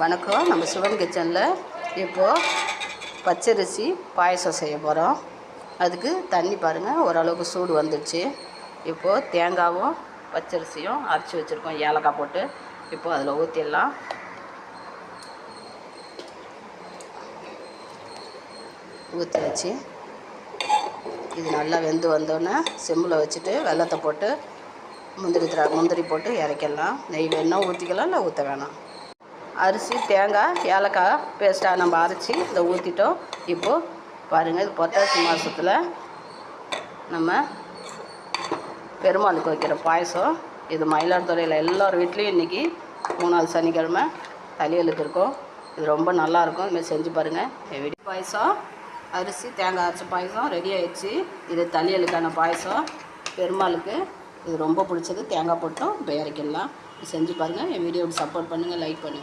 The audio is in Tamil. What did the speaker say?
வணக்கம். நம்ம சிவன் கிச்சனில் இப்போது பச்சரிசி பாயசம் செய்ய போகிறோம். அதுக்கு தண்ணி பாருங்கள் ஓரளவுக்கு சூடு வந்துடுச்சு. இப்போது தேங்காயும் பச்சரிசியும் அரைச்சி வச்சுருக்கோம், ஏலக்காய் போட்டு. இப்போது அதில் ஊற்றிடலாம். ஊற்றி வச்சு இது நல்லா வெந்து வந்தோடனே சிம்மில் வச்சுட்டு வெல்லத்தை போட்டு முந்திரி போட்டு இறக்கிடலாம். நெய் வேணால் ஊற்றிக்கலாம், இல்லை ஊற்ற வேணாம். அரிசி, தேங்காய், ஏலக்காய் பேஸ்ட்டாக நம்ம அரைச்சி இதை ஊற்றிட்டோம். இப்போது பாருங்கள், இது புரட்டாசி மாதத்தில் நம்ம பெருமாளுக்கு வைக்கிற பாயசம். இது மயிலாடுதுறையில் எல்லார் வீட்லேயும் இன்றைக்கி 3வது சனிக்கிழமை தலையலுக்கு இருக்கும். இது ரொம்ப நல்லாயிருக்கும். இதுமாதிரி செஞ்சு பாருங்கள். என் வீடு பாயசம், அரிசி தேங்காய் அரைச்ச பாயசம் ரெடி ஆகிடுச்சு. இது தலையலுக்கான பாயசம். பெருமாளுக்கு இது ரொம்ப பிடிச்சது. தேங்காய் போட்டோம். இப்போ இறக்கிடலாம். செஞ்சு பாருங்கள். என் வீடியோவுக்கு சப்போர்ட் பண்ணுங்கள், லைக் பண்ணுங்கள்.